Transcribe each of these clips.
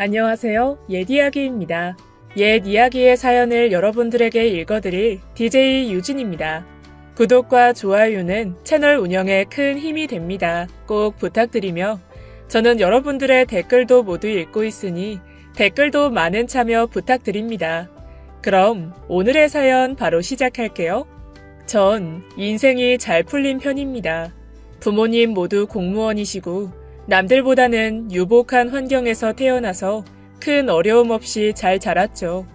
안녕하세요. 옛이야기입니다. 옛 이야기의 사연을 여러분들에게 읽어드릴 DJ 유진입니다. 구독과 좋아요는 채널 운영에 큰 힘이 됩니다. 꼭 부탁드리며 저는 여러분들의 댓글도 모두 읽고 있으니 댓글도 많은 참여 부탁드립니다. 그럼 오늘의 사연 바로 시작할게요. 전 인생이 잘 풀린 편입니다. 부모님 모두 공무원이시고 남들보다는 유복한 환경에서 태어나서 큰 어려움 없이 잘 자랐죠.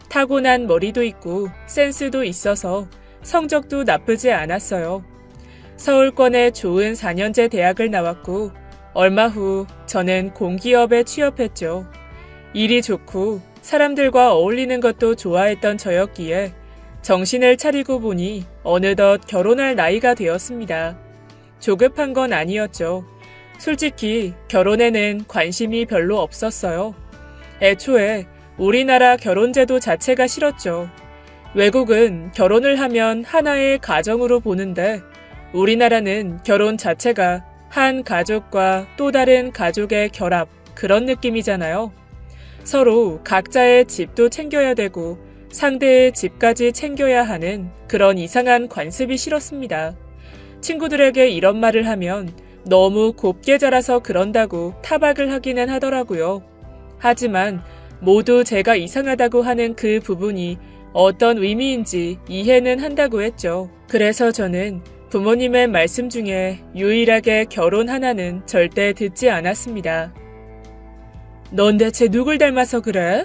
타고난 머리도 있고 센스도 있어서 성적도 나쁘지 않았어요. 서울권의 좋은 4년제 대학을 나왔고 얼마 후 저는 공기업에 취업했죠. 일이 좋고 사람들과 어울리는 것도 좋아했던 저였기에 정신을 차리고 보니 어느덧 결혼할 나이가 되었습니다. 조급한 건 아니었죠. 솔직히 결혼에는 관심이 별로 없었어요. 애초에 우리나라 결혼제도 자체가 싫었죠. 외국은 결혼을 하면 하나의 가정으로 보는데 우리나라는 결혼 자체가 한 가족과 또 다른 가족의 결합, 그런 느낌이잖아요. 서로 각자의 집도 챙겨야 되고 상대의 집까지 챙겨야 하는 그런 이상한 관습이 싫었습니다. 친구들에게 이런 말을 하면 너무 곱게 자라서 그런다고 타박을 하기는 하더라고요. 하지만 모두 제가 이상하다고 하는 그 부분이 어떤 의미인지 이해는 한다고 했죠. 그래서 저는 부모님의 말씀 중에 유일하게 결혼 하나는 절대 듣지 않았습니다. 넌 대체 누굴 닮아서 그래?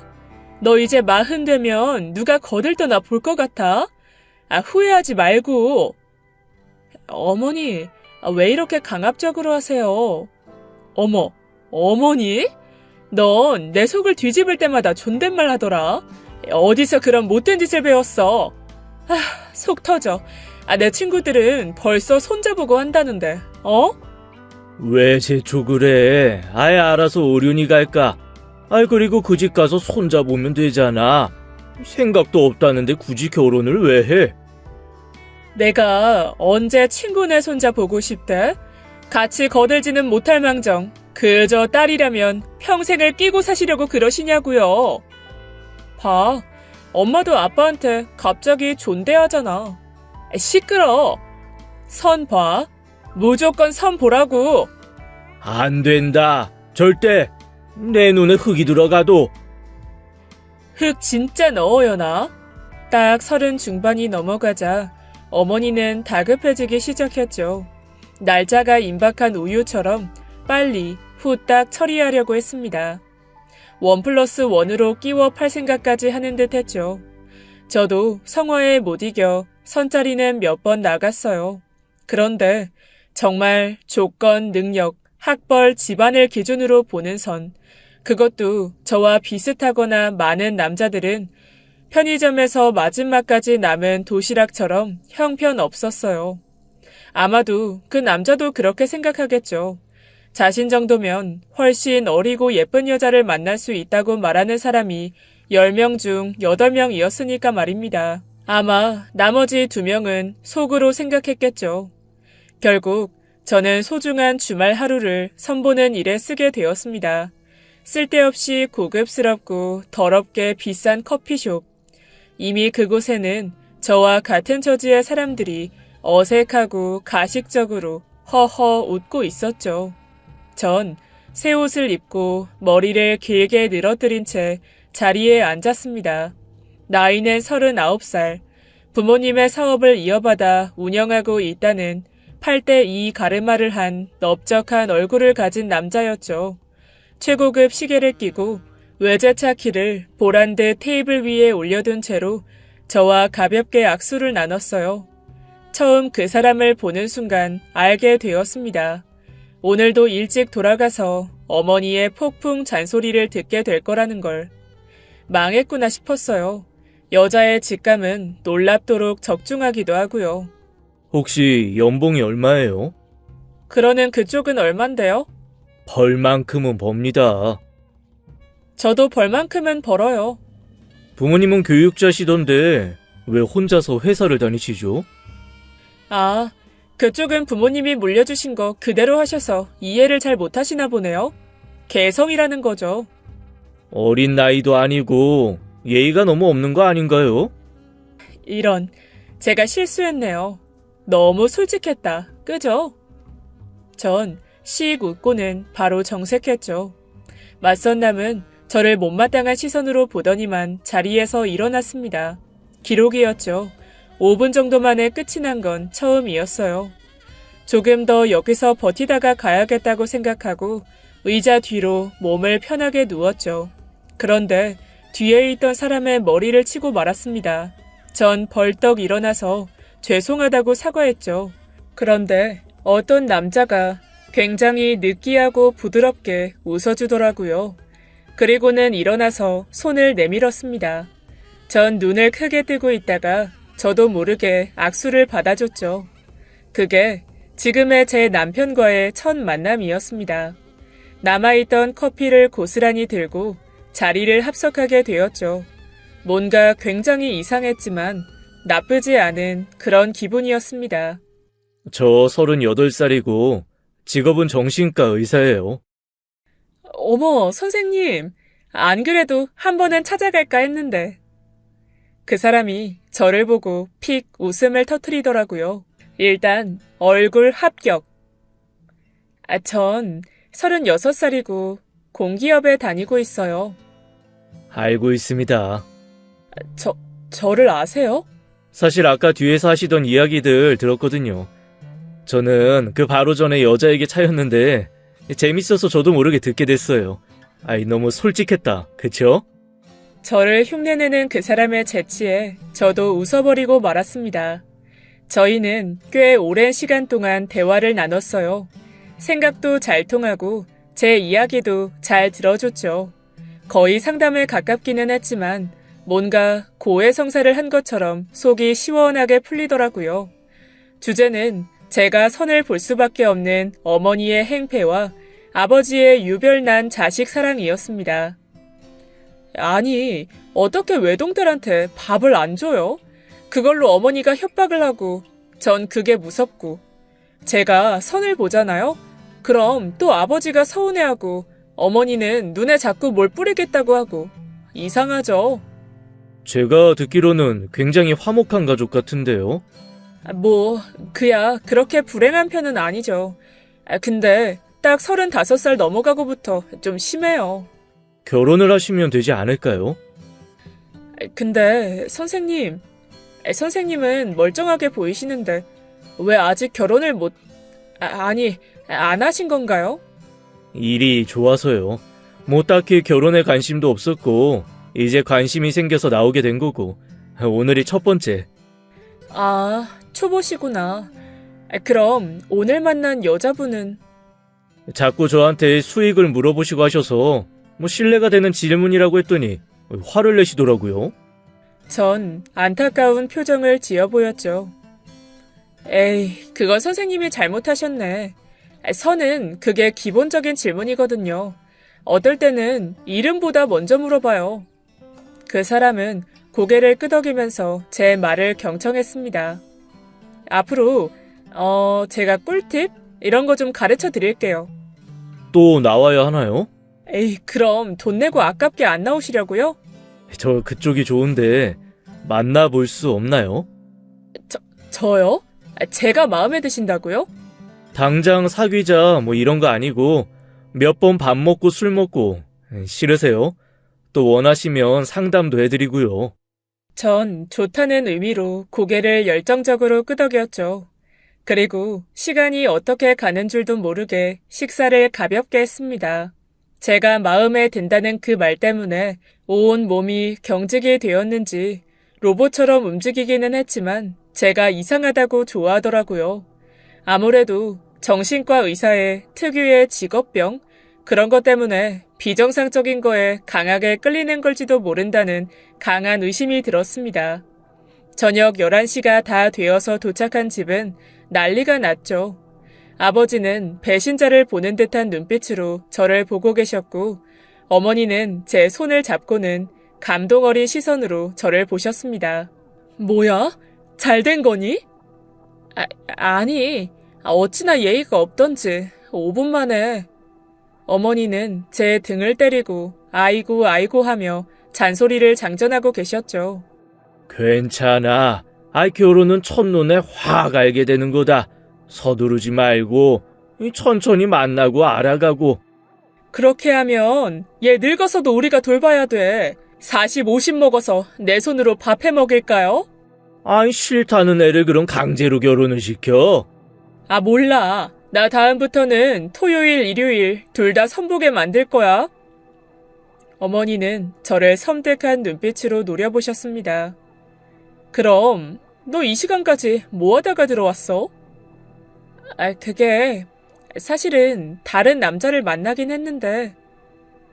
너 이제 40 되면 누가 거들떠나 볼 것 같아? 후회하지 말고. 어머니, 왜 이렇게 강압적으로 하세요? 어머, 어머니? 넌 내 속을 뒤집을 때마다 존댓말 하더라. 어디서 그런 못된 짓을 배웠어? 속 터져. 내 친구들은 벌써 손자보고 한다는데, 왜 재촉을 해? 아예 알아서 어른이 갈까? 그리고 그 집 가서 손자 보면 되잖아. 생각도 없다는데 굳이 결혼을 왜 해? 내가 언제 친구네 손자 보고 싶대? 같이 거들지는 못할 망정 그저 딸이라면 평생을 끼고 사시려고 그러시냐고요. 봐, 엄마도 아빠한테 갑자기 존대하잖아. 시끄러. 선 봐. 무조건 선 보라고. 안 된다. 절대. 내 눈에 흙이 들어가도. 흙 진짜 넣어요 나? 딱 30 중반이 넘어가자 어머니는 다급해지기 시작했죠. 날짜가 임박한 우유처럼 빨리 후딱 처리하려고 했습니다. 1+1으로 끼워 팔 생각까지 하는 듯 했죠. 저도 성화에 못 이겨 선자리는 몇 번 나갔어요. 그런데 정말 조건, 능력, 학벌, 집안을 기준으로 보는 선, 그것도 저와 비슷하거나 많은 남자들은 편의점에서 마지막까지 남은 도시락처럼 형편없었어요. 아마도 그 남자도 그렇게 생각하겠죠. 자신 정도면 훨씬 어리고 예쁜 여자를 만날 수 있다고 말하는 사람이 10명 중 8명이었으니까 말입니다. 아마 나머지 2명은 속으로 생각했겠죠. 결국 저는 소중한 주말 하루를 선보는 일에 쓰게 되었습니다. 쓸데없이 고급스럽고 더럽게 비싼 커피숍. 이미 그곳에는 저와 같은 처지의 사람들이 어색하고 가식적으로 허허 웃고 있었죠. 전 새 옷을 입고 머리를 길게 늘어뜨린 채 자리에 앉았습니다. 나이는 39살. 부모님의 사업을 이어받아 운영하고 있다는 8대2 가르마를 한 넓적한 얼굴을 가진 남자였죠. 최고급 시계를 끼고 외제차 키를 보란듯 테이블 위에 올려둔 채로 저와 가볍게 악수를 나눴어요. 처음 그 사람을 보는 순간 알게 되었습니다. 오늘도 일찍 돌아가서 어머니의 폭풍 잔소리를 듣게 될 거라는 걸. 망했구나 싶었어요. 여자의 직감은 놀랍도록 적중하기도 하고요. 혹시 연봉이 얼마예요? 그러는 그쪽은 얼만데요? 벌만큼은 법니다. 저도 벌만큼은 벌어요. 부모님은 교육자시던데 왜 혼자서 회사를 다니시죠? 그쪽은 부모님이 물려주신 거 그대로 하셔서 이해를 잘 못하시나 보네요. 개성이라는 거죠. 어린 나이도 아니고 예의가 너무 없는 거 아닌가요? 이런, 제가 실수했네요. 너무 솔직했다. 그죠? 전 씩 웃고는 바로 정색했죠. 맞선 남은 저를 못마땅한 시선으로 보더니만 자리에서 일어났습니다. 기록이었죠. 5분 정도 만에 끝이 난 건 처음이었어요. 조금 더 여기서 버티다가 가야겠다고 생각하고 의자 뒤로 몸을 편하게 누웠죠. 그런데 뒤에 있던 사람의 머리를 치고 말았습니다. 전 벌떡 일어나서 죄송하다고 사과했죠. 그런데 어떤 남자가 굉장히 느끼하고 부드럽게 웃어주더라고요. 그리고는 일어나서 손을 내밀었습니다. 전 눈을 크게 뜨고 있다가 저도 모르게 악수를 받아줬죠. 그게 지금의 제 남편과의 첫 만남이었습니다. 남아있던 커피를 고스란히 들고 자리를 합석하게 되었죠. 뭔가 굉장히 이상했지만 나쁘지 않은 그런 기분이었습니다. 저 38살이고 직업은 정신과 의사예요. 어머, 선생님. 안 그래도 한 번은 찾아갈까 했는데. 그 사람이 저를 보고 픽 웃음을 터뜨리더라고요. 일단 얼굴 합격. 전 36살이고 공기업에 다니고 있어요. 알고 있습니다. 저를 아세요? 사실 아까 뒤에서 하시던 이야기들 들었거든요. 저는 그 바로 전에 여자에게 차였는데 재밌어서 저도 모르게 듣게 됐어요. 아이, 너무 솔직했다. 그쵸? 저를 흉내내는 그 사람의 재치에 저도 웃어버리고 말았습니다. 저희는 꽤 오랜 시간 동안 대화를 나눴어요. 생각도 잘 통하고 제 이야기도 잘 들어줬죠. 거의 상담을 가깝기는 했지만 뭔가 고해성사를 한 것처럼 속이 시원하게 풀리더라고요. 주제는 제가 선을 볼 수밖에 없는 어머니의 행패와 아버지의 유별난 자식 사랑이었습니다. 아니, 어떻게 외동들한테 밥을 안 줘요? 그걸로 어머니가 협박을 하고 전 그게 무섭고 제가 선을 보잖아요? 그럼 또 아버지가 서운해하고 어머니는 눈에 자꾸 뭘 뿌리겠다고 하고 이상하죠? 제가 듣기로는 굉장히 화목한 가족 같은데요. 그야 그렇게 불행한 편은 아니죠. 근데 딱 35살 넘어가고부터 좀 심해요. 결혼을 하시면 되지 않을까요? 근데 선생님은 멀쩡하게 보이시는데 왜 아직 결혼을 안 하신 건가요? 일이 좋아서요. 뭐 딱히 결혼에 관심도 없었고 이제 관심이 생겨서 나오게 된 거고 오늘이 첫 번째. 아, 초보시구나. 그럼 오늘 만난 여자분은? 자꾸 저한테 수익을 물어보시고 하셔서 뭐 신뢰가 되는 질문이라고 했더니 화를 내시더라고요. 전 안타까운 표정을 지어 보였죠. 에이, 그건 선생님이 잘못하셨네. 선은 그게 기본적인 질문이거든요. 어떨 때는 이름보다 먼저 물어봐요. 그 사람은 고개를 끄덕이면서 제 말을 경청했습니다. 앞으로 제가 꿀팁? 이런 거 좀 가르쳐 드릴게요. 또 나와야 하나요? 에이, 그럼 돈 내고 아깝게 안 나오시려고요? 저 그쪽이 좋은데 만나볼 수 없나요? 저요? 제가 마음에 드신다고요? 당장 사귀자 뭐 이런 거 아니고 몇 번 밥 먹고 술 먹고 싫으세요? 또 원하시면 상담도 해드리고요. 전 좋다는 의미로 고개를 열정적으로 끄덕였죠. 그리고 시간이 어떻게 가는 줄도 모르게 식사를 가볍게 했습니다. 제가 마음에 든다는 그 말 때문에 온 몸이 경직이 되었는지 로봇처럼 움직이기는 했지만 제가 이상하다고 좋아하더라고요. 아무래도 정신과 의사의 특유의 직업병? 그런 것 때문에 비정상적인 거에 강하게 끌리는 걸지도 모른다는 강한 의심이 들었습니다. 저녁 11시가 다 되어서 도착한 집은 난리가 났죠. 아버지는 배신자를 보는 듯한 눈빛으로 저를 보고 계셨고 어머니는 제 손을 잡고는 감동 어린 시선으로 저를 보셨습니다. 뭐야? 잘 된 거니? 아니, 어찌나 예의가 없던지 5분 만에. 어머니는 제 등을 때리고 아이고 아이고 하며 잔소리를 장전하고 계셨죠. 괜찮아. 결혼은 첫눈에 확 알게 되는 거다. 서두르지 말고 천천히 만나고 알아가고. 그렇게 하면 얘 늙어서도 우리가 돌봐야 돼. 40, 50 먹어서 내 손으로 밥 해 먹일까요? 싫다는 애를 그럼 강제로 결혼을 시켜? 몰라. 나 다음부터는 토요일, 일요일 둘 다 선보게 만들 거야. 어머니는 저를 섬뜩한 눈빛으로 노려보셨습니다. 그럼 너 이 시간까지 뭐 하다가 들어왔어? 그게 사실은 다른 남자를 만나긴 했는데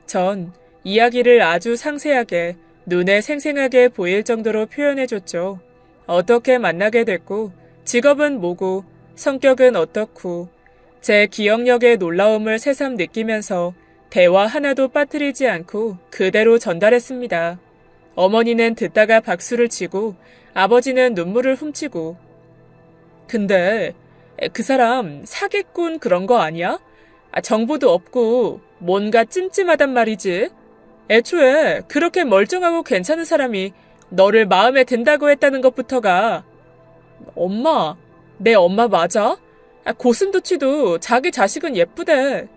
전 이야기를 아주 상세하게 눈에 생생하게 보일 정도로 표현해줬죠. 어떻게 만나게 됐고 직업은 뭐고 성격은 어떻고 제 기억력의 놀라움을 새삼 느끼면서 대화 하나도 빠뜨리지 않고 그대로 전달했습니다. 어머니는 듣다가 박수를 치고 아버지는 눈물을 훔치고. 근데 그 사람 사기꾼 그런 거 아니야? 정보도 없고 뭔가 찜찜하단 말이지. 애초에 그렇게 멀쩡하고 괜찮은 사람이 너를 마음에 든다고 했다는 것부터가. 엄마, 내 엄마 맞아? 고슴도치도 자기 자식은 예쁘대.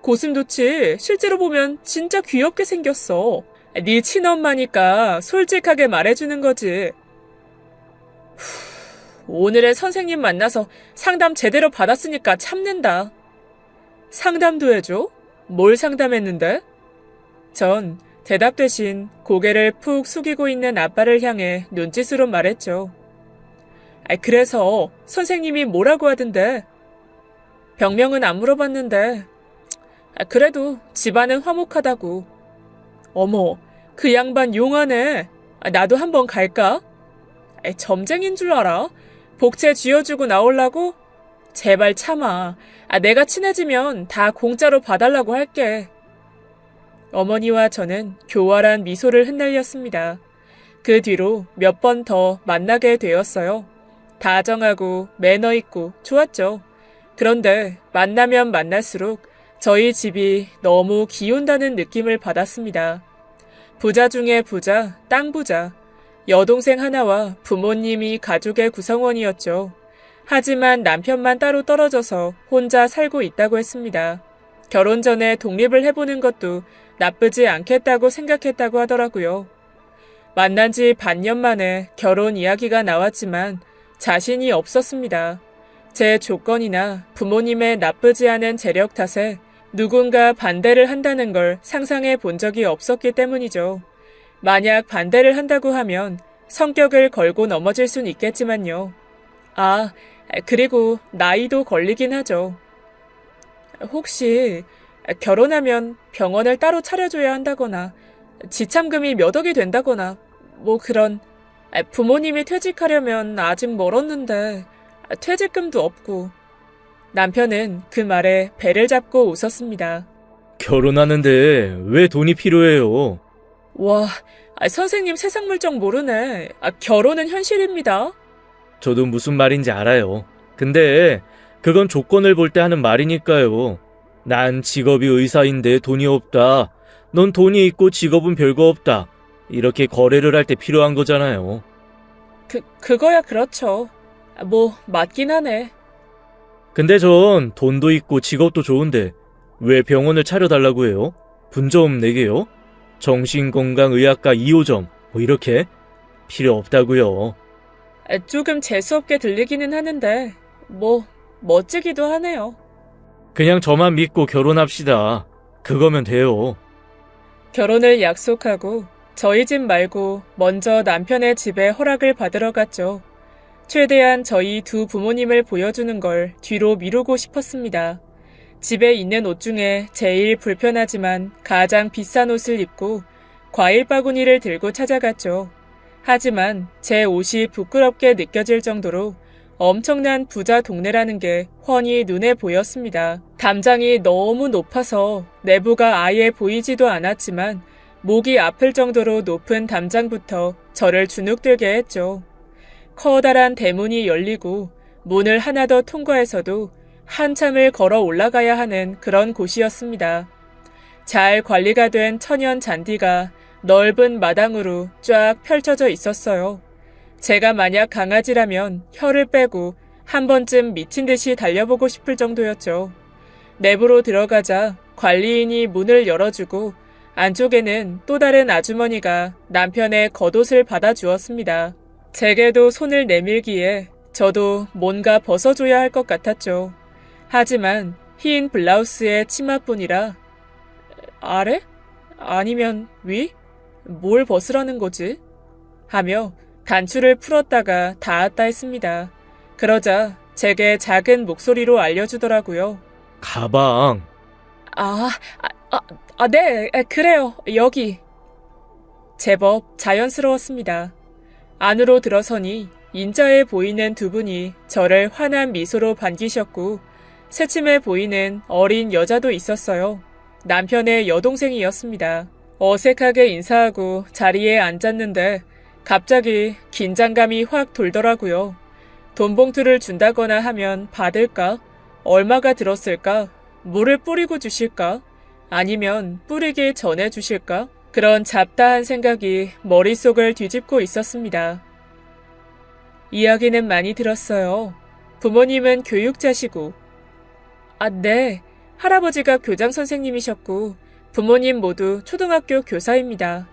고슴도치 실제로 보면 진짜 귀엽게 생겼어. 네 친엄마니까 솔직하게 말해주는 거지. 오늘의 선생님 만나서 상담 제대로 받았으니까 참는다. 상담도 해줘? 뭘 상담했는데? 전 대답 대신 고개를 푹 숙이고 있는 아빠를 향해 눈짓으로 말했죠. 그래서 선생님이 뭐라고 하던데? 병명은 안 물어봤는데 그래도 집안은 화목하다고. 어머, 그 양반 용하네. 나도 한번 갈까? 점쟁인 줄 알아? 복채 쥐어주고 나오려고? 제발 참아. 내가 친해지면 다 공짜로 봐달라고 할게. 어머니와 저는 교활한 미소를 흩날렸습니다. 그 뒤로 몇 번 더 만나게 되었어요. 다정하고 매너 있고 좋았죠. 그런데 만나면 만날수록 저희 집이 너무 기운다는 느낌을 받았습니다. 부자 중에 부자, 땅 부자. 여동생 하나와 부모님이 가족의 구성원이었죠. 하지만 남편만 따로 떨어져서 혼자 살고 있다고 했습니다. 결혼 전에 독립을 해보는 것도 나쁘지 않겠다고 생각했다고 하더라고요. 만난 지 반년 만에 결혼 이야기가 나왔지만 자신이 없었습니다. 제 조건이나 부모님의 나쁘지 않은 재력 탓에 누군가 반대를 한다는 걸 상상해 본 적이 없었기 때문이죠. 만약 반대를 한다고 하면 성격을 걸고 넘어질 순 있겠지만요. 그리고 나이도 걸리긴 하죠. 혹시 결혼하면 병원을 따로 차려줘야 한다거나 지참금이 몇 억이 된다거나 뭐 그런. 부모님이 퇴직하려면 아직 멀었는데 퇴직금도 없고. 남편은 그 말에 배를 잡고 웃었습니다. 결혼하는데 왜 돈이 필요해요? 와, 선생님 세상 물정 모르네. 결혼은 현실입니다. 저도 무슨 말인지 알아요. 근데 그건 조건을 볼 때 하는 말이니까요. 난 직업이 의사인데 돈이 없다. 넌 돈이 있고 직업은 별거 없다. 이렇게 거래를 할 때 필요한 거잖아요. 그거야 그렇죠. 뭐 맞긴 하네. 근데 전 돈도 있고 직업도 좋은데 왜 병원을 차려달라고 해요? 분점 4개요? 정신건강의학과 2호점 뭐 이렇게? 필요 없다고요. 조금 재수없게 들리기는 하는데 뭐 멋지기도 하네요. 그냥 저만 믿고 결혼합시다. 그거면 돼요. 결혼을 약속하고 저희 집 말고 먼저 남편의 집에 허락을 받으러 갔죠. 최대한 저희 두 부모님을 보여주는 걸 뒤로 미루고 싶었습니다. 집에 있는 옷 중에 제일 불편하지만 가장 비싼 옷을 입고 과일 바구니를 들고 찾아갔죠. 하지만 제 옷이 부끄럽게 느껴질 정도로 엄청난 부자 동네라는 게 훤히 눈에 보였습니다. 담장이 너무 높아서 내부가 아예 보이지도 않았지만 목이 아플 정도로 높은 담장부터 저를 주눅들게 했죠. 커다란 대문이 열리고 문을 하나 더 통과해서도 한참을 걸어 올라가야 하는 그런 곳이었습니다. 잘 관리가 된 천연 잔디가 넓은 마당으로 쫙 펼쳐져 있었어요. 제가 만약 강아지라면 혀를 빼고 한 번쯤 미친 듯이 달려보고 싶을 정도였죠. 내부로 들어가자 관리인이 문을 열어주고 안쪽에는 또 다른 아주머니가 남편의 겉옷을 받아주었습니다. 제게도 손을 내밀기에 저도 뭔가 벗어줘야 할 것 같았죠. 하지만 흰 블라우스에 치마뿐이라 아래? 아니면 위? 뭘 벗으라는 거지? 하며 단추를 풀었다가 닿았다 했습니다. 그러자 제게 작은 목소리로 알려주더라고요. 가방. 네, 그래요. 여기. 제법 자연스러웠습니다. 안으로 들어서니 인자해 보이는 두 분이 저를 환한 미소로 반기셨고 새침해 보이는 어린 여자도 있었어요. 남편의 여동생이었습니다. 어색하게 인사하고 자리에 앉았는데 갑자기 긴장감이 확 돌더라고요. 돈 봉투를 준다거나 하면 받을까? 얼마가 들었을까? 물을 뿌리고 주실까? 아니면 뿌리기 전에 주실까? 그런 잡다한 생각이 머릿속을 뒤집고 있었습니다. 이야기는 많이 들었어요. 부모님은 교육자시고. 네. 할아버지가 교장 선생님이셨고 부모님 모두 초등학교 교사입니다.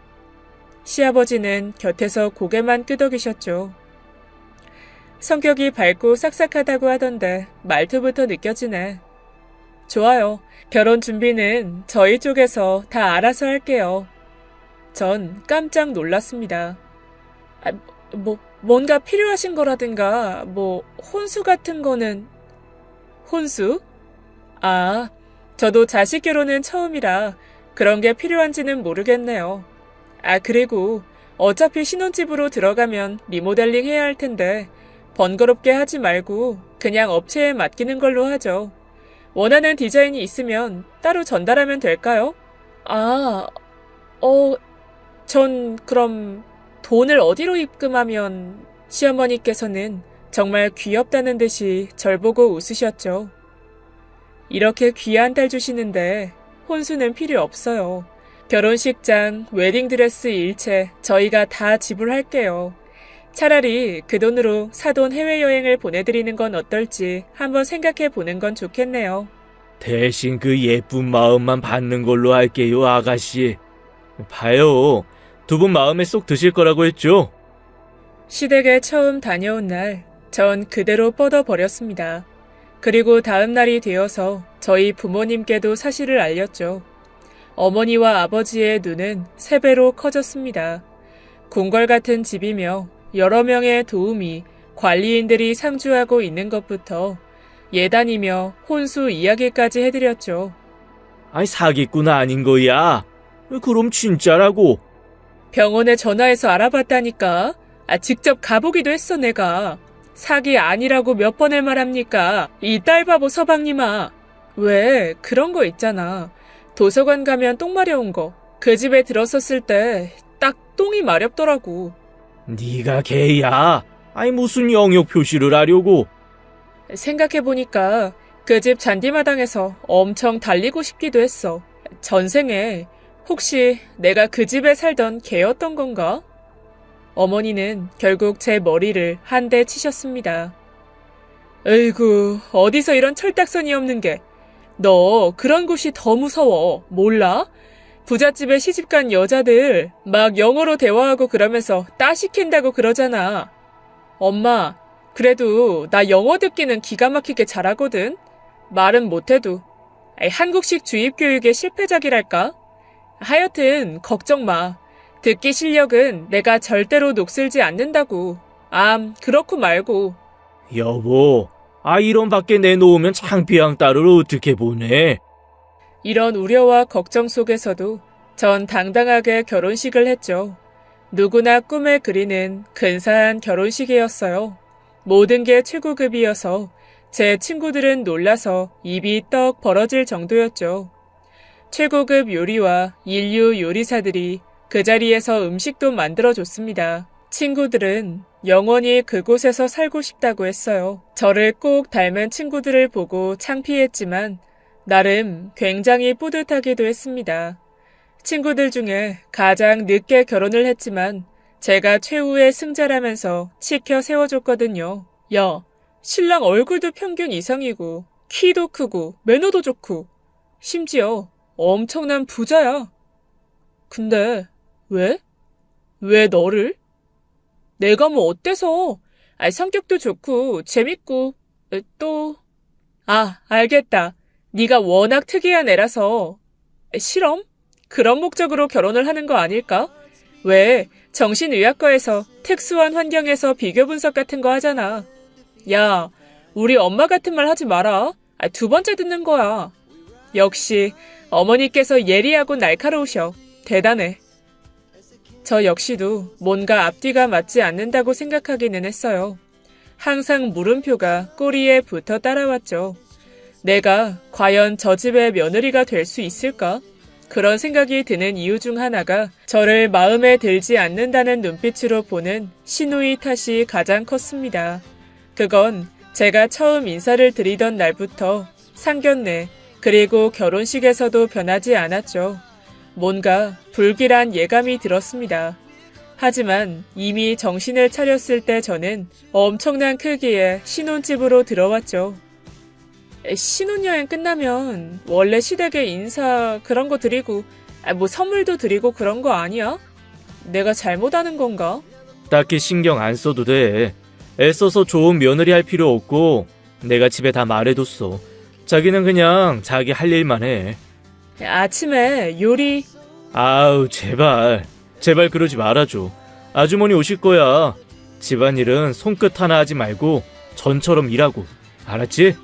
시아버지는 곁에서 고개만 끄덕이셨죠. 성격이 밝고 싹싹하다고 하던데 말투부터 느껴지네. 좋아요. 결혼 준비는 저희 쪽에서 다 알아서 할게요. 전 깜짝 놀랐습니다. 뭔가 필요하신 거라든가, 혼수 같은 거는... 혼수? 저도 자식 결혼은 처음이라 그런 게 필요한지는 모르겠네요. 그리고 어차피 신혼집으로 들어가면 리모델링 해야 할 텐데 번거롭게 하지 말고 그냥 업체에 맡기는 걸로 하죠. 원하는 디자인이 있으면 따로 전달하면 될까요? 전 그럼 돈을 어디로 입금하면... 시어머니께서는 정말 귀엽다는 듯이 절 보고 웃으셨죠. 이렇게 귀한 딸 주시는데 혼수는 필요 없어요. 결혼식장, 웨딩드레스 일체 저희가 다 지불할게요. 차라리 그 돈으로 사돈 해외여행을 보내드리는 건 어떨지 한번 생각해 보는 건 좋겠네요. 대신 그 예쁜 마음만 받는 걸로 할게요, 아가씨. 봐요. 두 분 마음에 쏙 드실 거라고 했죠? 시댁에 처음 다녀온 날, 전 그대로 뻗어버렸습니다. 그리고 다음 날이 되어서 저희 부모님께도 사실을 알렸죠. 어머니와 아버지의 눈은 3배로 커졌습니다. 궁궐 같은 집이며 여러 명의 도우미, 관리인들이 상주하고 있는 것부터 예단이며 혼수 이야기까지 해드렸죠. 사기꾼 아닌 거야? 그럼 진짜라고? 병원에 전화해서 알아봤다니까. 직접 가보기도 했어 내가. 사기 아니라고 몇 번을 말합니까? 이 딸바보 서방님아. 왜 그런 거 있잖아. 도서관 가면 똥 마려운 거. 그 집에 들었었을 때 딱 똥이 마렵더라고. 네가 개야. 무슨 영역 표시를 하려고. 생각해보니까 그 집 잔디마당에서 엄청 달리고 싶기도 했어. 전생에 혹시 내가 그 집에 살던 개였던 건가? 어머니는 결국 제 머리를 한 대 치셨습니다. 에이구, 어디서 이런 철딱선이 없는 게. 너 그런 곳이 더 무서워. 몰라? 부잣집에 시집간 여자들 막 영어로 대화하고 그러면서 따시킨다고 그러잖아. 엄마, 그래도 나 영어 듣기는 기가 막히게 잘하거든. 말은 못해도. 한국식 주입교육의 실패작이랄까? 하여튼 걱정 마. 듣기 실력은 내가 절대로 녹슬지 않는다고. 그렇고 말고. 여보, 이런 밖에 내놓으면 창피한 딸을 어떻게 보내? 이런 우려와 걱정 속에서도 전 당당하게 결혼식을 했죠. 누구나 꿈을 그리는 근사한 결혼식이었어요. 모든 게 최고급이어서 제 친구들은 놀라서 입이 떡 벌어질 정도였죠. 최고급 요리와 인류 요리사들이 그 자리에서 음식도 만들어줬습니다. 친구들은 영원히 그곳에서 살고 싶다고 했어요. 저를 꼭 닮은 친구들을 보고 창피했지만 나름 굉장히 뿌듯하기도 했습니다. 친구들 중에 가장 늦게 결혼을 했지만 제가 최후의 승자라면서 치켜 세워줬거든요. 야, 신랑 얼굴도 평균 이상이고 키도 크고 매너도 좋고 심지어 엄청난 부자야. 근데 왜? 왜 너를? 내가 뭐 어때서? 성격도 좋고 재밌고 또... 알겠다. 네가 워낙 특이한 애라서. 실험? 그런 목적으로 결혼을 하는 거 아닐까? 왜 정신의학과에서 특수한 환경에서 비교 분석 같은 거 하잖아. 야, 우리 엄마 같은 말 하지 마라. 두 번째 듣는 거야. 역시 어머니께서 예리하고 날카로우셔. 대단해. 저 역시도 뭔가 앞뒤가 맞지 않는다고 생각하기는 했어요. 항상 물음표가 꼬리에 붙어 따라왔죠. 내가 과연 저 집의 며느리가 될 수 있을까? 그런 생각이 드는 이유 중 하나가 저를 마음에 들지 않는다는 눈빛으로 보는 시누이 탓이 가장 컸습니다. 그건 제가 처음 인사를 드리던 날부터 상견례 그리고 결혼식에서도 변하지 않았죠. 뭔가 불길한 예감이 들었습니다. 하지만 이미 정신을 차렸을 때 저는 엄청난 크기의 신혼집으로 들어왔죠. 신혼여행 끝나면 원래 시댁에 인사 그런 거 드리고 뭐 선물도 드리고 그런 거 아니야? 내가 잘못하는 건가? 딱히 신경 안 써도 돼. 애써서 좋은 며느리 할 필요 없고 내가 집에 다 말해뒀어. 자기는 그냥 자기 할 일만 해. 아침에 요리... 아우 제발 그러지 말아줘. 아주머니 오실 거야. 집안일은 손끝 하나 하지 말고 전처럼 일하고. 알았지?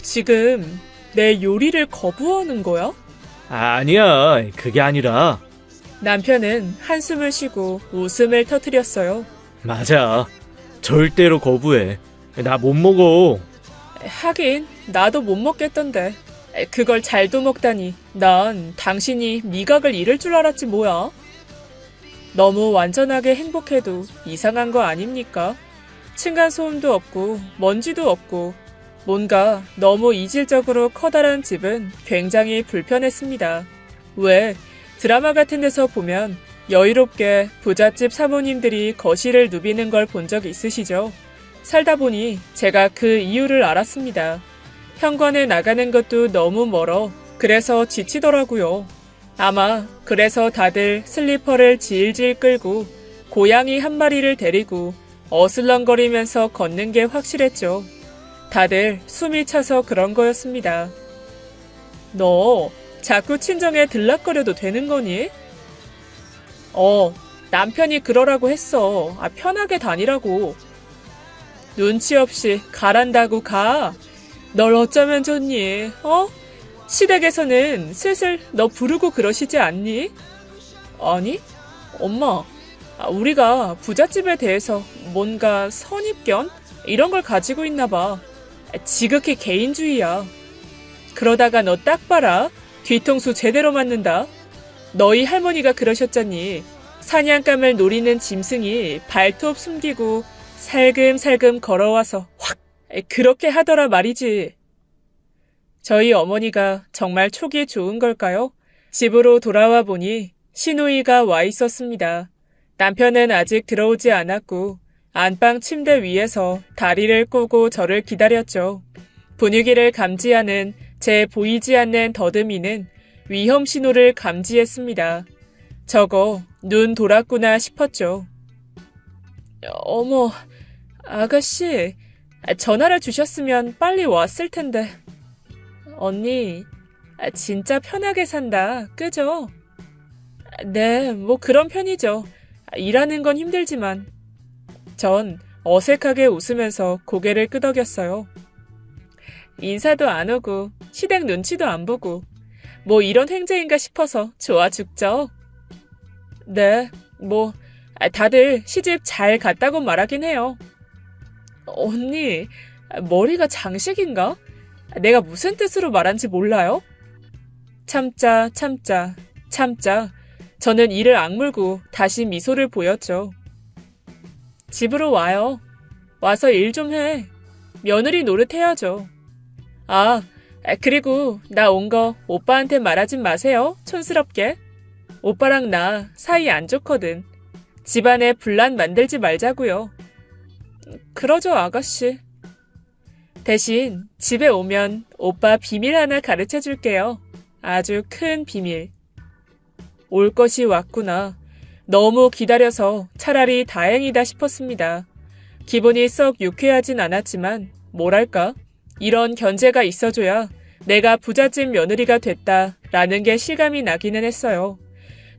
지금 내 요리를 거부하는 거야? 아니야, 그게 아니라. 남편은 한숨을 쉬고 웃음을 터뜨렸어요. 맞아, 절대로 거부해. 나 못 먹어. 하긴 나도 못 먹겠던데. 그걸 잘도 먹다니. 난 당신이 미각을 잃을 줄 알았지 뭐야. 너무 완전하게 행복해도 이상한 거 아닙니까? 층간소음도 없고 먼지도 없고 뭔가 너무 이질적으로 커다란 집은 굉장히 불편했습니다. 왜 드라마 같은 데서 보면 여유롭게 부잣집 사모님들이 거실을 누비는 걸 본 적 있으시죠? 살다 보니 제가 그 이유를 알았습니다. 현관에 나가는 것도 너무 멀어. 그래서 지치더라고요. 아마 그래서 다들 슬리퍼를 질질 끌고 고양이 한 마리를 데리고 어슬렁거리면서 걷는 게 확실했죠. 다들 숨이 차서 그런 거였습니다. 너 자꾸 친정에 들락거려도 되는 거니? 남편이 그러라고 했어. 편하게 다니라고. 눈치 없이 가란다고 가. 널 어쩌면 좋니? 시댁에서는 슬슬 너 부르고 그러시지 않니? 아니, 엄마. 우리가 부잣집에 대해서 뭔가 선입견? 이런 걸 가지고 있나 봐. 지극히 개인주의야. 그러다가 너 딱 봐라. 뒤통수 제대로 맞는다. 너희 할머니가 그러셨잖니. 사냥감을 노리는 짐승이 발톱 숨기고 살금살금 걸어와서 확! 그렇게 하더라 말이지. 저희 어머니가 정말 촉이 좋은 걸까요? 집으로 돌아와 보니 시누이가 와 있었습니다. 남편은 아직 들어오지 않았고 안방 침대 위에서 다리를 꼬고 저를 기다렸죠. 분위기를 감지하는 제 보이지 않는 더듬이는 위험 신호를 감지했습니다. 저거 눈 돌았구나 싶었죠. 어머, 아가씨, 전화를 주셨으면 빨리 왔을 텐데. 언니, 진짜 편하게 산다, 그죠? 네, 뭐 그런 편이죠. 일하는 건 힘들지만. 전 어색하게 웃으면서 고개를 끄덕였어요. 인사도 안 오고 시댁 눈치도 안 보고 뭐 이런 횡재인가 싶어서 좋아 죽죠. 네, 뭐 다들 시집 잘 갔다고 말하긴 해요. 언니, 머리가 장식인가? 내가 무슨 뜻으로 말한지 몰라요? 참자. 저는 이를 악물고 다시 미소를 보였죠. 집으로 와요. 와서 일 좀 해. 며느리 노릇해야죠. 아, 그리고 나 온 거 오빠한테 말하진 마세요. 촌스럽게. 오빠랑 나 사이 안 좋거든. 집안에 분란 만들지 말자고요. 그러죠, 아가씨. 대신 집에 오면 오빠 비밀 하나 가르쳐 줄게요. 아주 큰 비밀. 올 것이 왔구나. 너무 기다려서 차라리 다행이다 싶었습니다. 기분이 썩 유쾌하진 않았지만 뭐랄까? 이런 견제가 있어줘야 내가 부잣집 며느리가 됐다라는 게 실감이 나기는 했어요.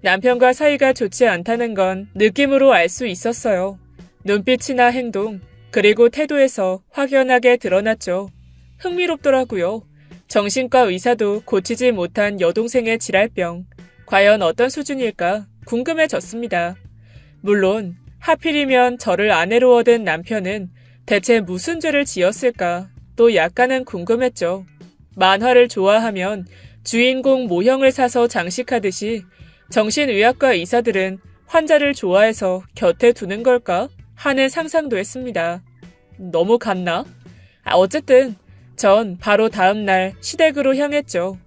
남편과 사이가 좋지 않다는 건 느낌으로 알 수 있었어요. 눈빛이나 행동, 그리고 태도에서 확연하게 드러났죠. 흥미롭더라고요. 정신과 의사도 고치지 못한 여동생의 지랄병. 과연 어떤 수준일까 궁금해졌습니다. 물론 하필이면 저를 아내로 얻은 남편은 대체 무슨 죄를 지었을까 또 약간은 궁금했죠. 만화를 좋아하면 주인공 모형을 사서 장식하듯이 정신의학과 의사들은 환자를 좋아해서 곁에 두는 걸까 하는 상상도 했습니다. 너무 갔나? 어쨌든 전 바로 다음날 시댁으로 향했죠.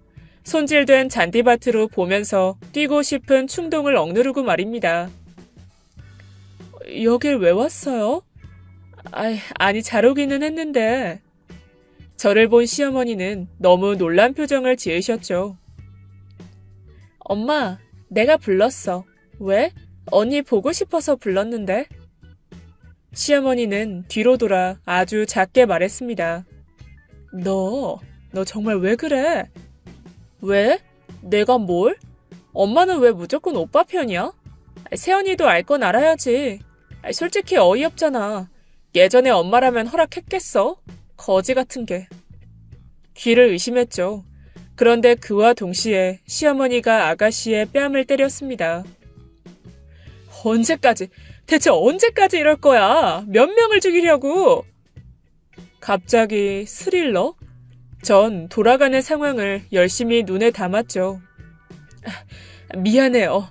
손질된 잔디밭으로 보면서 뛰고 싶은 충동을 억누르고 말입니다. 여길 왜 왔어요? 아니 잘 오기는 했는데. 저를 본 시어머니는 너무 놀란 표정을 지으셨죠. 엄마, 내가 불렀어. 왜? 언니 보고 싶어서 불렀는데. 시어머니는 뒤로 돌아 아주 작게 말했습니다. 너 정말 왜 그래? 왜? 내가 뭘? 엄마는 왜 무조건 오빠 편이야? 세연이도 알 건 알아야지. 솔직히 어이없잖아. 예전에 엄마라면 허락했겠어? 거지 같은 게. 귀를 의심했죠. 그런데 그와 동시에 시어머니가 아가씨의 뺨을 때렸습니다. 대체 언제까지 이럴 거야? 몇 명을 죽이려고? 갑자기 스릴러? 전 돌아가는 상황을 열심히 눈에 담았죠. 미안해요.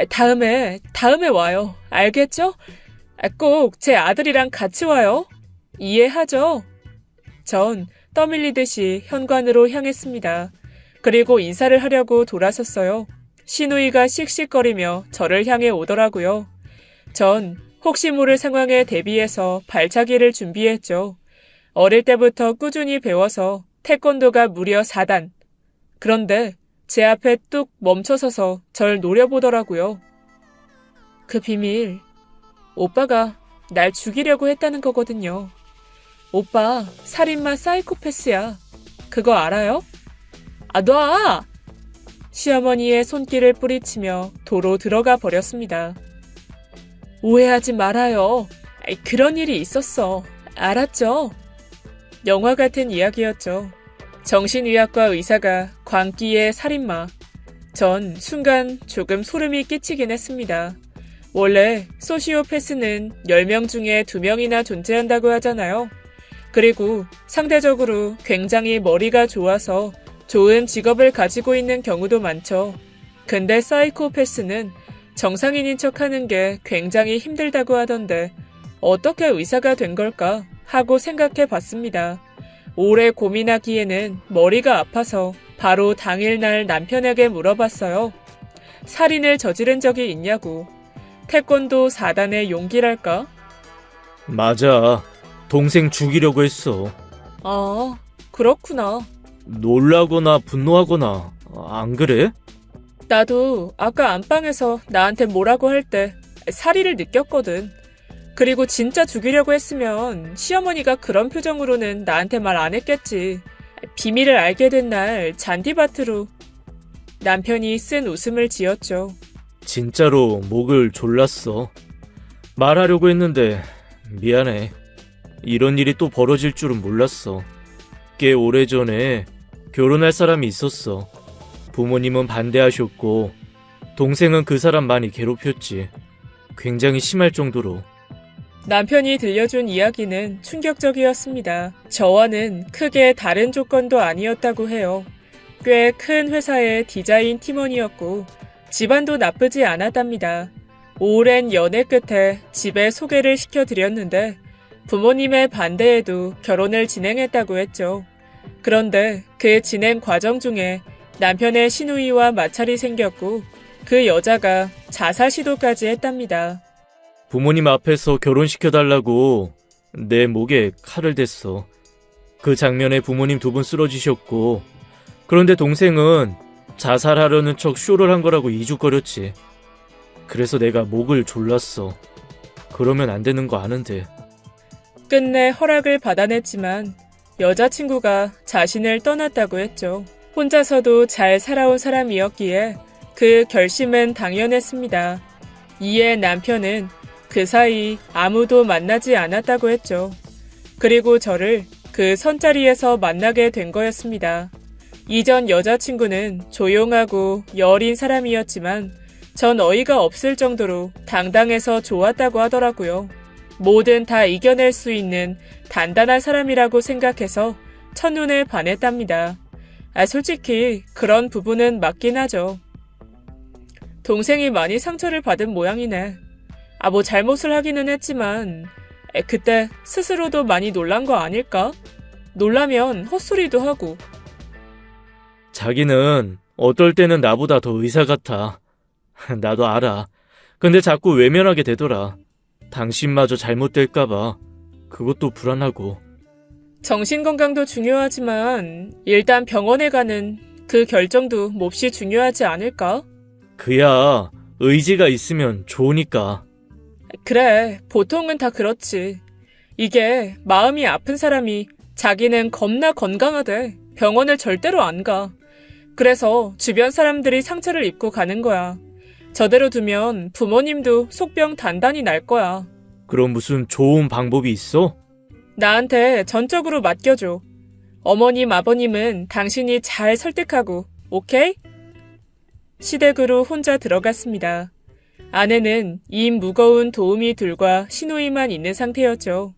다음에 와요. 알겠죠? 꼭 제 아들이랑 같이 와요. 이해하죠? 전 떠밀리듯이 현관으로 향했습니다. 그리고 인사를 하려고 돌아섰어요. 시누이가 씩씩거리며 저를 향해 오더라고요. 전 혹시 모를 상황에 대비해서 발차기를 준비했죠. 어릴 때부터 꾸준히 배워서 태권도가 무려 4단. 그런데 제 앞에 뚝 멈춰서서 절 노려보더라고요. 그 비밀, 오빠가 날 죽이려고 했다는 거거든요. 오빠 살인마 사이코패스야. 그거 알아요? 놔! 시어머니의 손길을 뿌리치며 도로 들어가 버렸습니다. 오해하지 말아요. 그런 일이 있었어. 알았죠? 영화 같은 이야기였죠. 정신의학과 의사가 광기의 살인마. 전 순간 조금 소름이 끼치긴 했습니다. 원래 소시오패스는 10명 중에 2명이나 존재한다고 하잖아요. 그리고 상대적으로 굉장히 머리가 좋아서 좋은 직업을 가지고 있는 경우도 많죠. 근데 사이코패스는 정상인인 척하는 게 굉장히 힘들다고 하던데 어떻게 의사가 된 걸까 하고 생각해 봤습니다. 오래 고민하기에는 머리가 아파서 바로 당일날 남편에게 물어봤어요. 살인을 저지른 적이 있냐고. 태권도 4단의 용기랄까? 맞아. 동생 죽이려고 했어. 아, 그렇구나. 놀라거나 분노하거나 안 그래? 나도 아까 안방에서 나한테 뭐라고 할 때 살의를 느꼈거든. 그리고 진짜 죽이려고 했으면 시어머니가 그런 표정으로는 나한테 말 안 했겠지. 비밀을 알게 된 날 잔디밭으로. 남편이 쓴 웃음을 지었죠. 진짜로 목을 졸랐어. 말하려고 했는데 미안해. 이런 일이 또 벌어질 줄은 몰랐어. 꽤 오래전에 결혼할 사람이 있었어. 부모님은 반대하셨고 동생은 그 사람 많이 괴롭혔지. 굉장히 심할 정도로. 남편이 들려준 이야기는 충격적이었습니다. 저와는 크게 다른 조건도 아니었다고 해요. 꽤 큰 회사의 디자인 팀원이었고 집안도 나쁘지 않았답니다. 오랜 연애 끝에 집에 소개를 시켜드렸는데 부모님의 반대에도 결혼을 진행했다고 했죠. 그런데 그 진행 과정 중에 남편의 시누이와 마찰이 생겼고 그 여자가 자살 시도까지 했답니다. 부모님 앞에서 결혼시켜달라고 내 목에 칼을 댔어. 그 장면에 부모님 두 분 쓰러지셨고, 그런데 동생은 자살하려는 척 쇼를 한 거라고 이죽거렸지. 그래서 내가 목을 졸랐어. 그러면 안 되는 거 아는데. 끝내 허락을 받아냈지만 여자친구가 자신을 떠났다고 했죠. 혼자서도 잘 살아온 사람이었기에 그 결심은 당연했습니다. 이에 남편은 그 사이 아무도 만나지 않았다고 했죠. 그리고 저를 그 선자리에서 만나게 된 거였습니다. 이전 여자친구는 조용하고 여린 사람이었지만 전 어이가 없을 정도로 당당해서 좋았다고 하더라고요. 뭐든 다 이겨낼 수 있는 단단한 사람이라고 생각해서 첫눈에 반했답니다. 솔직히 그런 부분은 맞긴 하죠. 동생이 많이 상처를 받은 모양이네. 뭐 잘못을 하기는 했지만 그때 스스로도 많이 놀란 거 아닐까? 놀라면 헛소리도 하고. 자기는 어떨 때는 나보다 더 의사 같아. 나도 알아. 근데 자꾸 외면하게 되더라. 당신마저 잘못될까봐. 그것도 불안하고. 정신건강도 중요하지만 일단 병원에 가는 그 결정도 몹시 중요하지 않을까? 그야 의지가 있으면 좋으니까. 그래, 보통은 다 그렇지. 이게 마음이 아픈 사람이 자기는 겁나 건강하대. 병원을 절대로 안 가. 그래서 주변 사람들이 상처를 입고 가는 거야. 저대로 두면 부모님도 속병 단단히 날 거야. 그럼 무슨 좋은 방법이 있어? 나한테 전적으로 맡겨줘. 어머님, 아버님은 당신이 잘 설득하고, 오케이? 시댁으로 혼자 들어갔습니다. 아내는 이 무거운 도우미 둘과 시누이만 있는 상태였죠.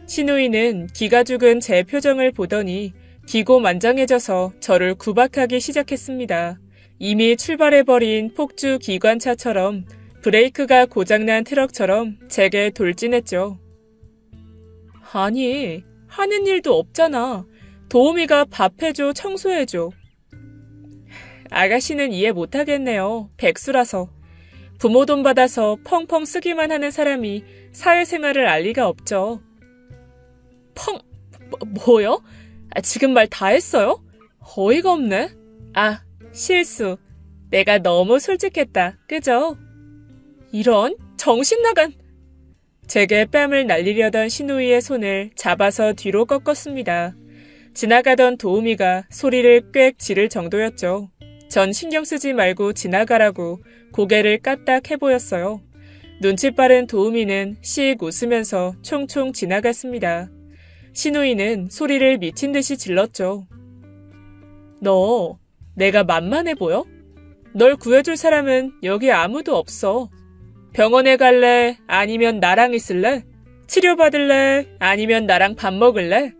시누이는 기가 죽은 제 표정을 보더니 기고만장해져서 저를 구박하기 시작했습니다. 이미 출발해버린 폭주 기관차처럼 브레이크가 고장난 트럭처럼 제게 돌진했죠. 아니, 하는 일도 없잖아. 도우미가 밥 해줘, 청소해줘. 아가씨는 이해 못하겠네요. 백수라서. 부모 돈 받아서 펑펑 쓰기만 하는 사람이 사회생활을 알 리가 없죠. 뭐요? 지금 말 다 했어요? 어이가 없네. 실수. 내가 너무 솔직했다. 그죠? 이런 정신 나간. 제게 뺨을 날리려던 시누이의 손을 잡아서 뒤로 꺾었습니다. 지나가던 도우미가 소리를 꽥 지를 정도였죠. 전 신경 쓰지 말고 지나가라고 고개를 까딱 해보였어요. 눈치 빠른 도우미는 씩 웃으면서 총총 지나갔습니다. 시누이는 소리를 미친 듯이 질렀죠. 너 내가 만만해 보여? 널 구해줄 사람은 여기 아무도 없어. 병원에 갈래? 아니면 나랑 있을래? 치료받을래? 아니면 나랑 밥 먹을래?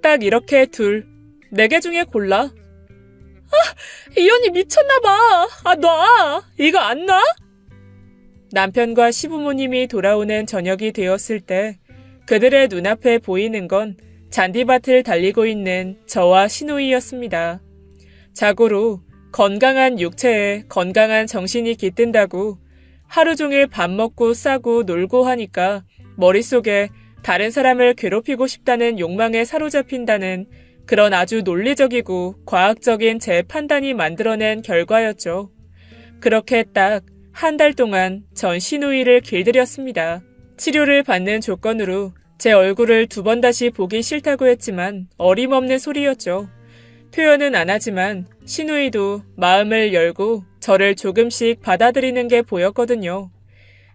딱 이렇게 둘. 4개 중에 골라. 이 언니 미쳤나봐. 놔. 이거 안 놔? 남편과 시부모님이 돌아오는 저녁이 되었을 때 그들의 눈앞에 보이는 건 잔디밭을 달리고 있는 저와 시누이였습니다. 자고로 건강한 육체에 건강한 정신이 깃든다고 하루 종일 밥 먹고 싸고 놀고 하니까 머릿속에 다른 사람을 괴롭히고 싶다는 욕망에 사로잡힌다는 그런 아주 논리적이고 과학적인 제 판단이 만들어낸 결과였죠. 그렇게 딱 한 달 동안 전 시누이를 길들였습니다. 치료를 받는 조건으로 제 얼굴을 2번 다시 보기 싫다고 했지만 어림없는 소리였죠. 표현은 안 하지만 시누이도 마음을 열고 저를 조금씩 받아들이는 게 보였거든요.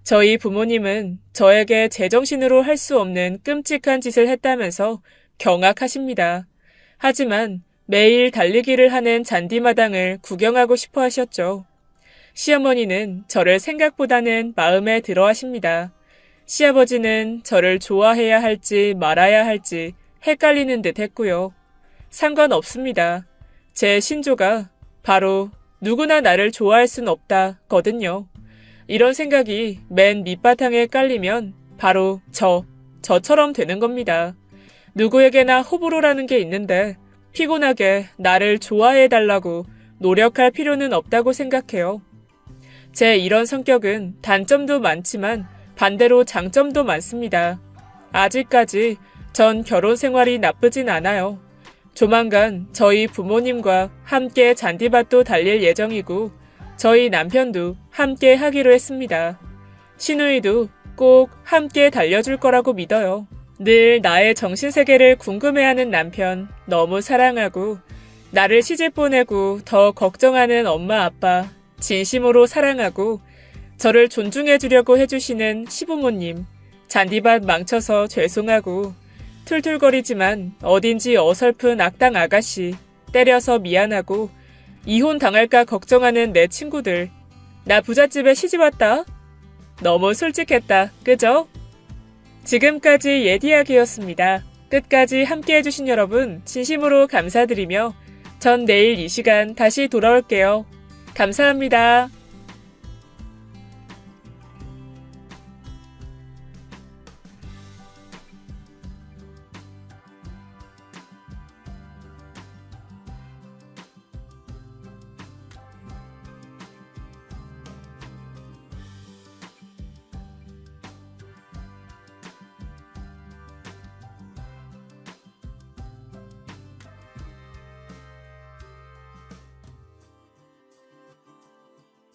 저희 부모님은 저에게 제정신으로 할 수 없는 끔찍한 짓을 했다면서 경악하십니다. 하지만 매일 달리기를 하는 잔디마당을 구경하고 싶어 하셨죠. 시어머니는 저를 생각보다는 마음에 들어 하십니다. 시아버지는 저를 좋아해야 할지 말아야 할지 헷갈리는 듯 했고요. 상관없습니다. 제 신조가 바로 누구나 나를 좋아할 순 없다 거든요. 이런 생각이 맨 밑바탕에 깔리면 바로 저처럼 되는 겁니다. 누구에게나 호불호라는 게 있는데 피곤하게 나를 좋아해달라고 노력할 필요는 없다고 생각해요. 제 이런 성격은 단점도 많지만 반대로 장점도 많습니다. 아직까지 전 결혼 생활이 나쁘진 않아요. 조만간 저희 부모님과 함께 잔디밭도 달릴 예정이고 저희 남편도 함께 하기로 했습니다. 시누이도 꼭 함께 달려줄 거라고 믿어요. 늘 나의 정신세계를 궁금해하는 남편 너무 사랑하고 나를 시집 보내고 더 걱정하는 엄마 아빠 진심으로 사랑하고 저를 존중해주려고 해주시는 시부모님 잔디밭 망쳐서 죄송하고 툴툴거리지만 어딘지 어설픈 악당 아가씨 때려서 미안하고 이혼 당할까 걱정하는 내 친구들 나 부잣집에 시집왔다. 너무 솔직했다. 그죠? 지금까지 예디야기였습니다. 끝까지 함께해주신 여러분 진심으로 감사드리며 전 내일 이 시간 다시 돌아올게요. 감사합니다.